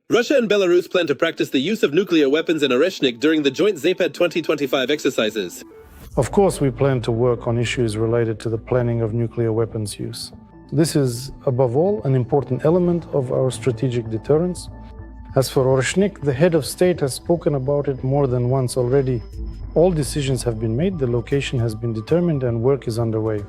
Russia and Belarus plan to practice the use of nuclear weapons in Oreshnik during the joint Zapad 2025 exercises. Of course, we plan to work on issues related to the planning of nuclear weapons use. This is, above all, an important element of our strategic deterrence. As for Oreshnik, the head of state has spoken about it more than once already. All decisions have been made, the location has been determined, and work is underway.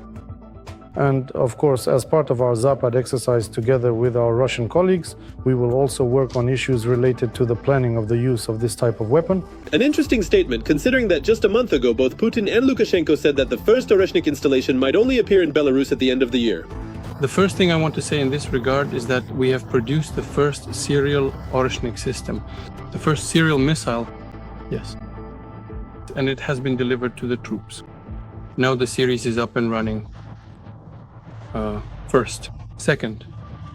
And of course, as part of our Zapad exercise together with our Russian colleagues, we will also work on issues related to the planning of the use of this type of weapon. An interesting statement, considering that just a month ago, both Putin and Lukashenko said that the first Oreshnik installation might only appear in Belarus at the end of the year. The first thing I want to say in this regard is that we have produced the first serial Oreshnik system, the first serial missile, yes, and it has been delivered to the troops. Now the series is up and running. First. Second,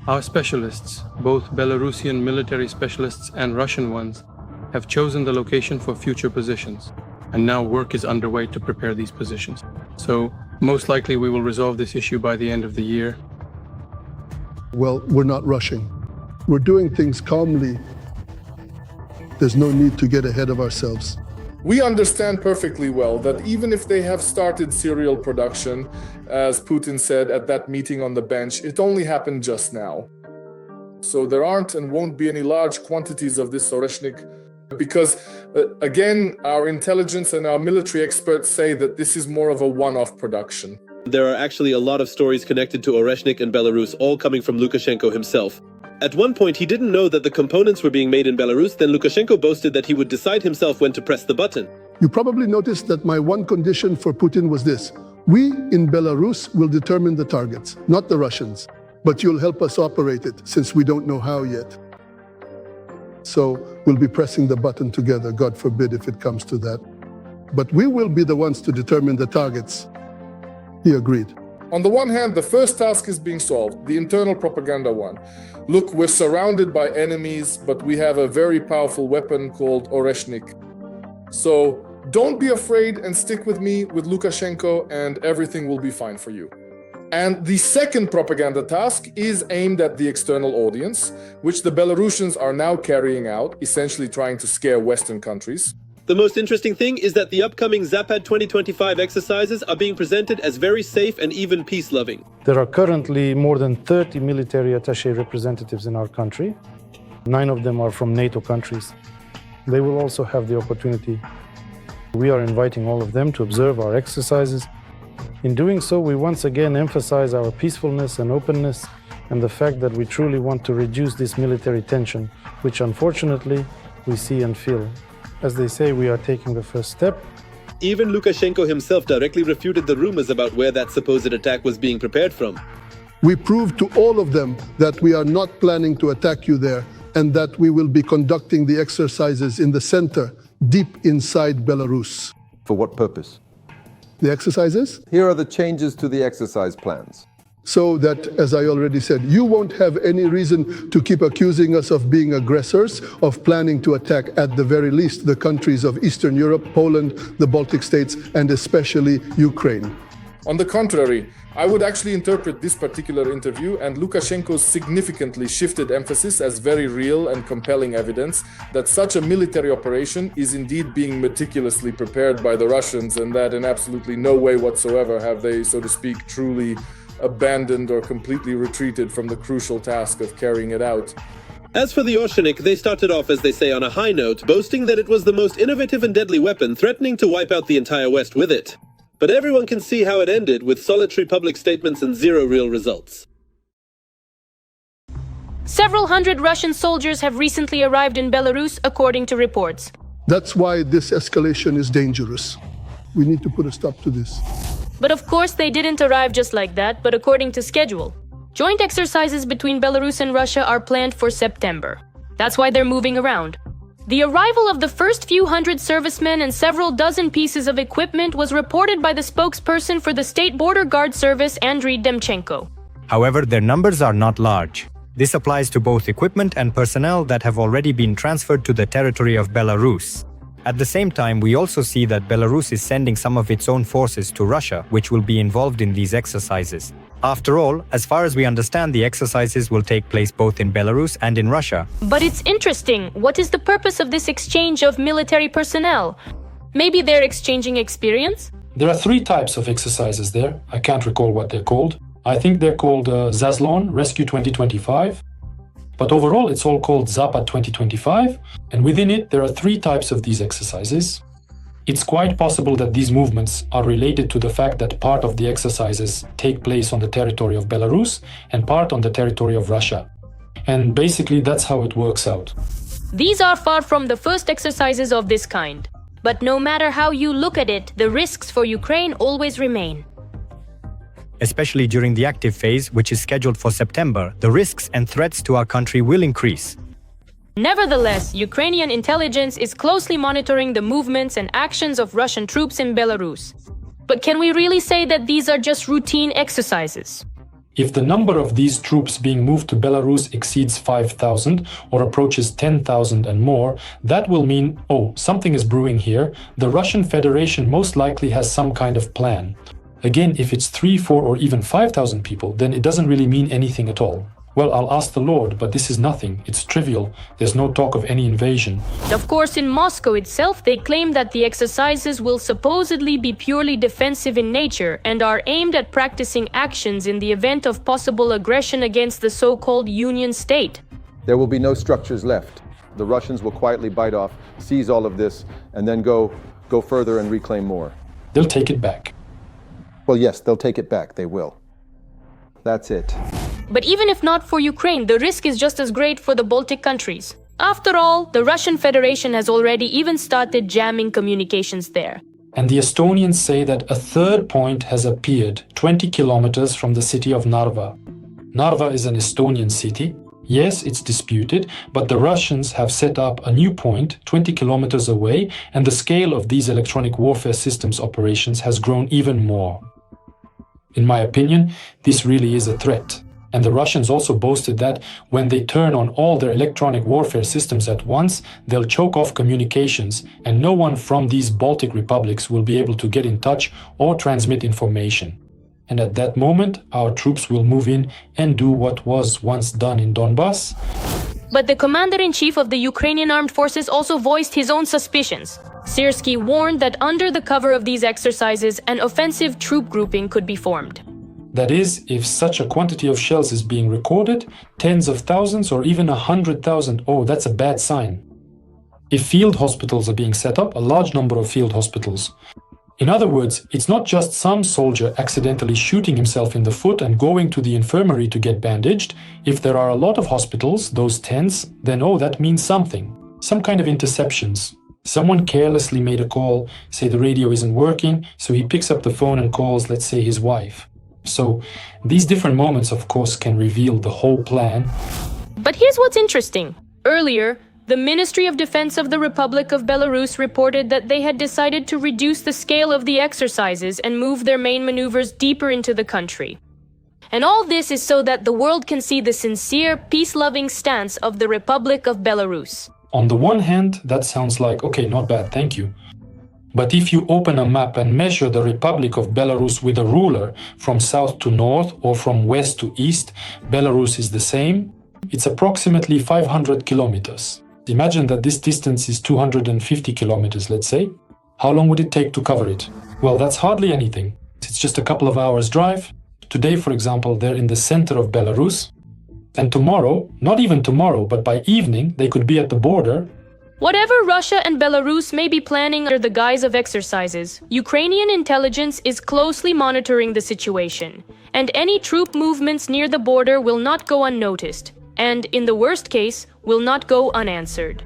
our specialists, both Belarusian military specialists and Russian ones, have chosen the location for future positions, and now work is underway to prepare these positions. So, most likely we will resolve this issue by the end of the year. Well, we're not rushing. We're doing things calmly. There's no need to get ahead of ourselves. We understand perfectly well that even if they have started serial production, as Putin said at that meeting on the bench, it only happened just now. So there aren't and won't be any large quantities of this Oreshnik because, again, our intelligence and our military experts say that this is more of a one-off production. There are actually a lot of stories connected to Oreshnik and Belarus, all coming from Lukashenko himself. At one point, he didn't know that the components were being made in Belarus, then Lukashenko boasted that he would decide himself when to press the button. You probably noticed that my one condition for Putin was this. We in Belarus will determine the targets, not the Russians. But you'll help us operate it, since we don't know how yet. So we'll be pressing the button together, God forbid if it comes to that. But we will be the ones to determine the targets. He agreed. On the one hand, the first task is being solved, the internal propaganda one. Look, we're surrounded by enemies, but we have a very powerful weapon called Oreshnik. So don't be afraid and stick with me, with Lukashenko, and everything will be fine for you. And the second propaganda task is aimed at the external audience, which the Belarusians are now carrying out, essentially trying to scare Western countries. The most interesting thing is that the upcoming Zapad 2025 exercises are being presented as very safe and even peace-loving. There are currently more than 30 military attaché representatives in our country. 9 of them are from NATO countries. They will also have the opportunity. We are inviting all of them to observe our exercises. In doing so, we once again emphasize our peacefulness and openness and the fact that we truly want to reduce this military tension, which unfortunately we see and feel. As they say, we are taking the first step. Even Lukashenko himself directly refuted the rumors about where that supposed attack was being prepared from. We proved to all of them that we are not planning to attack you there and that we will be conducting the exercises in the center, deep inside Belarus. For what purpose? The exercises? Here are the changes to the exercise plans. So that, as I already said, you won't have any reason to keep accusing us of being aggressors, of planning to attack, at the very least, the countries of Eastern Europe, Poland, the Baltic states, and especially Ukraine. On the contrary, I would actually interpret this particular interview and Lukashenko's significantly shifted emphasis as very real and compelling evidence that such a military operation is indeed being meticulously prepared by the Russians, and that in absolutely no way whatsoever have they, so to speak, truly abandoned or completely retreated from the crucial task of carrying it out. As for the Oreshnik, they started off, as they say, on a high note, boasting that it was the most innovative and deadly weapon, threatening to wipe out the entire West with it. But everyone can see how it ended, with solitary public statements and zero real results. Several hundred Russian soldiers have recently arrived in Belarus, according to reports. That's why this escalation is dangerous. We need to put a stop to this. But of course they didn't arrive just like that, but according to schedule. Joint exercises between Belarus and Russia are planned for September. That's why they're moving around. The arrival of the first few hundred servicemen and several dozen pieces of equipment was reported by the spokesperson for the State Border Guard Service, Andriy Demchenko. However, their numbers are not large. This applies to both equipment and personnel that have already been transferred to the territory of Belarus. At the same time, we also see that Belarus is sending some of its own forces to Russia, which will be involved in these exercises. After all, as far as we understand, the exercises will take place both in Belarus and in Russia. But it's interesting. What is the purpose of this exchange of military personnel? Maybe they're exchanging experience? There are three types of exercises there. I can't recall what they're called. I think they're called Zaslon, Rescue 2025. But overall, it's all called Zapad 2025. And within it, there are three types of these exercises. It's quite possible that these movements are related to the fact that part of the exercises take place on the territory of Belarus and part on the territory of Russia. And basically, that's how it works out. These are far from the first exercises of this kind. But no matter how you look at it, the risks for Ukraine always remain. Especially during the active phase, which is scheduled for September, the risks and threats to our country will increase. Nevertheless, Ukrainian intelligence is closely monitoring the movements and actions of Russian troops in Belarus. But can we really say that these are just routine exercises? If the number of these troops being moved to Belarus exceeds 5,000 or approaches 10,000 and more, that will mean, oh, something is brewing here. The Russian Federation most likely has some kind of plan. Again, if it's 3, 4, or even 5,000 people, then it doesn't really mean anything at all. Well, I'll ask the Lord, but this is nothing. It's trivial. There's no talk of any invasion. Of course, in Moscow itself, they claim that the exercises will supposedly be purely defensive in nature and are aimed at practicing actions in the event of possible aggression against the so-called Union state. There will be no structures left. The Russians will quietly bite off, seize all of this, and then go further and reclaim more. They'll take it back. Well, yes, they'll take it back. They will. That's it. But even if not for Ukraine, the risk is just as great for the Baltic countries. After all, the Russian Federation has already even started jamming communications there. And the Estonians say that a third point has appeared 20 kilometers from the city of Narva. Narva is an Estonian city. Yes, it's disputed, but the Russians have set up a new point 20 kilometers away, and the scale of these electronic warfare systems operations has grown even more. In my opinion, this really is a threat. And the Russians also boasted that when they turn on all their electronic warfare systems at once, they'll choke off communications, and no one from these Baltic republics will be able to get in touch or transmit information. And at that moment, our troops will move in and do what was once done in Donbass. But the commander-in-chief of the Ukrainian armed forces also voiced his own suspicions. Syrskyi warned that under the cover of these exercises, an offensive troop grouping could be formed. That is, if such a quantity of shells is being recorded, tens of thousands or even 100,000, oh, that's a bad sign. If field hospitals are being set up, a large number of field hospitals. In other words, it's not just some soldier accidentally shooting himself in the foot and going to the infirmary to get bandaged. If there are a lot of hospitals, those tens, then oh, that means something. Some kind of interceptions. Someone carelessly made a call, say the radio isn't working, so he picks up the phone and calls, let's say, his wife. So these different moments, of course, can reveal the whole plan. But here's what's interesting. Earlier, the Ministry of Defense of the Republic of Belarus reported that they had decided to reduce the scale of the exercises and move their main maneuvers deeper into the country. And all this is so that the world can see the sincere, peace-loving stance of the Republic of Belarus. On the one hand, that sounds like, okay, not bad, thank you. But if you open a map and measure the Republic of Belarus with a ruler from south to north or from west to east, Belarus is the same. It's approximately 500 kilometers. Imagine that this distance is 250 kilometers, let's say. How long would it take to cover it? Well, that's hardly anything. It's just a couple of hours drive. Today, for example, they're in the center of Belarus. And tomorrow, not even tomorrow, but by evening, they could be at the border. Whatever Russia and Belarus may be planning under the guise of exercises, Ukrainian intelligence is closely monitoring the situation, and any troop movements near the border will not go unnoticed, and, in the worst case, will not go unanswered.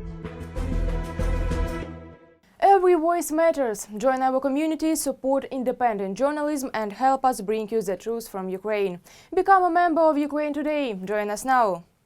Every voice matters. Join our community, support independent journalism and help us bring you the truth from Ukraine. Become a member of Ukraine Today. Join us now.